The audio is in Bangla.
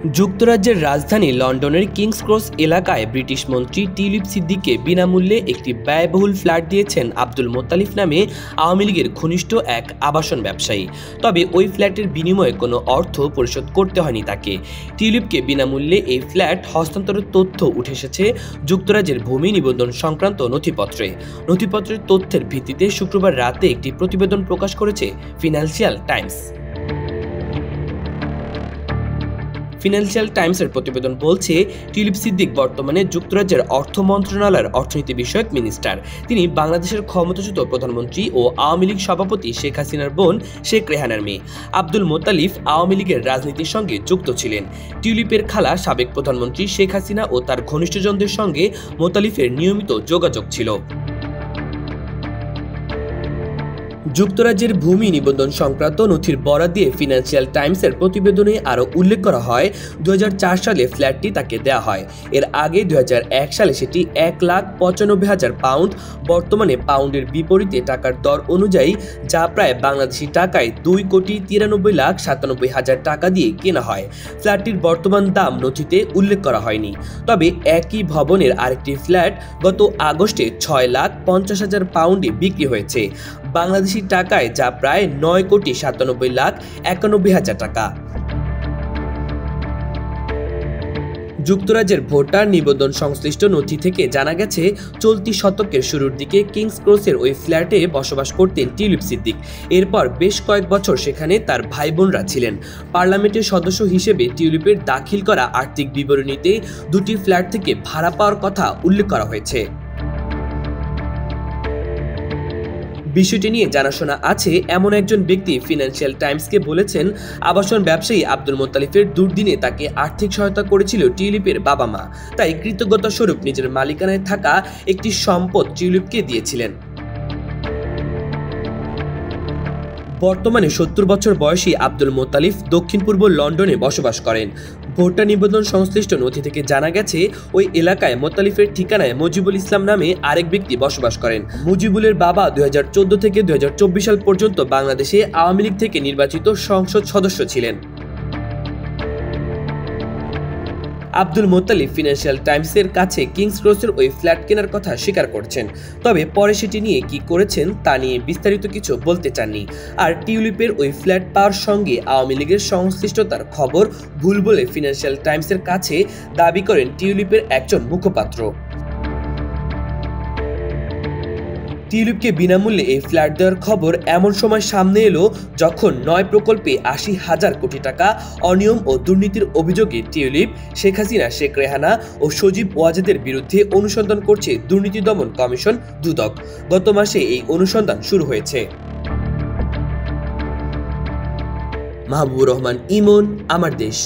যুক্তরাজ্যের রাজধানী লন্ডনের কিংস ক্রস এলাকায় ব্রিটিশ মন্ত্রী টিউলিপ সিদ্দিককে বিনামূল্যে একটি ব্যয়বহুল ফ্ল্যাট দিয়েছেন আব্দুল মোত্তালিফ নামে আওয়ামী লীগের ঘনিষ্ঠ এক আবাসন ব্যবসায়ী। তবে ওই ফ্ল্যাটের বিনিময়ে কোনো অর্থ পরিশোধ করতে হয়নি তাকে। টিউলিপকে বিনামূল্যে এই ফ্ল্যাট হস্তান্তরের তথ্য উঠে এসেছে যুক্তরাজ্যের ভূমি নিবন্ধন সংক্রান্ত নথিপত্রের তথ্যের ভিত্তিতে শুক্রবার রাতে একটি প্রতিবেদন প্রকাশ করেছে ফিনান্সিয়াল টাইমসের প্রতিবেদন বলছে, টিউলিপ সিদ্দিক বর্তমানে যুক্তরাজ্যের অর্থ মন্ত্রণালয়ের অর্থনীতি বিষয়ক মিনিস্টার। তিনি বাংলাদেশের ক্ষমতাচ্যুত প্রধানমন্ত্রী ও আওয়ামী লীগ সভাপতি শেখ হাসিনার বোন শেখ রেহানার মেয়ে। আব্দুল মোত্তালিফ আওয়ামী লীগের রাজনীতির সঙ্গে যুক্ত ছিলেন। টিউলিপের খালা সাবেক প্রধানমন্ত্রী শেখ হাসিনা ও তার ঘনিষ্ঠজনদের সঙ্গে মোত্তালিফের নিয়মিত যোগাযোগ ছিল। যুক্তরাজ্যের ভূমি নিবন্ধন সংক্রান্ত নথির বরাত দিয়ে ফিনান্সিয়াল টাইমসের প্রতিবেদনে আরও উল্লেখ করা হয়, 2004 সালে ফ্ল্যাটটি তাকে দেওয়া হয়। এর আগে 2001 সালে সেটি 1,95,000 পাউন্ড, বর্তমানে পাউন্ডের বিপরীতে টাকার দর অনুযায়ী যা প্রায় বাংলাদেশি টাকায় 2,93,97,000 টাকা দিয়ে কেনা হয়। ফ্ল্যাটটির বর্তমান দাম নথিতে উল্লেখ করা হয়নি। তবে একই ভবনের আরেকটি ফ্ল্যাট গত আগস্টে 6,50,000 পাউন্ডে বিক্রি হয়েছে বাংলাদেশি টাকায়, যা প্রায় 9,97,91,000 টাকা। যুক্তরাজ্যের ভোটার নিবন্ধন সংশ্লিষ্ট নথি থেকে জানা গেছে, চলতি শতকের শুরুর দিকে কিংস ক্রসের ওই ফ্ল্যাটে বসবাস করতেন টিউলিপ সিদ্দিক। এরপর বেশ কয়েক বছর সেখানে তার ভাই বোনরা ছিলেন। পার্লামেন্টের সদস্য হিসেবে টিউলিপের দাখিল করা আর্থিক বিবরণীতে দুটি ফ্ল্যাট থেকে ভাড়া পাওয়ার কথা উল্লেখ করা হয়েছে। বিষয়টি নিয়ে জানাশোনা আছে এমন একজন ব্যক্তি ফিনান্সিয়াল টাইমসকে বলেছেন, আবাসন ব্যবসায়ী আব্দুল মোত্তালিফের দুর্দিনে তাকে আর্থিক সহায়তা করেছিল টিউলিপের বাবা মা, তাই কৃতজ্ঞতা স্বরূপ নিজের মালিকানায় থাকা একটি সম্পদ টিউলিপকে দিয়েছিলেন। বর্তমানে 70 বছর বয়সী আব্দুল মোত্তালিফ দক্ষিণ পূর্ব লন্ডনে বসবাস করেন। ভোটার নিবন্ধন সংশ্লিষ্ট নথি থেকে জানা গেছে, ওই এলাকায় মোত্তালিফের ঠিকানায় মুজিবুল ইসলাম নামে আরেক ব্যক্তি বসবাস করেন। মুজিবুলের বাবা 2014 থেকে 2024 সাল পর্যন্ত বাংলাদেশে আওয়ামী লীগ থেকে নির্বাচিত সংসদ সদস্য ছিলেন। আব্দুল মোত্তালিফ ফিনান্সিয়াল টাইমসের কাছে কিংস ক্রসের ওই ফ্ল্যাট কেনার কথা স্বীকার করছেন, তবে পরে সেটি নিয়ে কি করেছেন তা নিয়ে বিস্তারিত কিছু বলতে চাননি। আর টিউলিপের ওই ফ্ল্যাট পাওয়ার সঙ্গে আওয়ামী লীগের সংশ্লিষ্টতার খবর ভুল বলে ফিনান্সিয়াল টাইমসের কাছে দাবি করেন টিউলিপের একজন মুখপাত্র। টিউলিপকে বিনামূল্যে এই ফ্ল্যাট দেওয়ার খবর এমন সময় সামনে এলো যখন 9 প্রকল্পে 80,000 কোটি টাকা অনিয়ম ও দুর্নীতির অভিযোগে টিউলিপ, শেখ হাসিনা, শেখ রেহানা ও সজীব ওয়াজেদের বিরুদ্ধে অনুসন্ধান করছে দুর্নীতি দমন কমিশন দুদক। গত মাসে এই অনুসন্ধান শুরু হয়েছে। মাহবুবুর রহমান ইমন, আমার দেশ।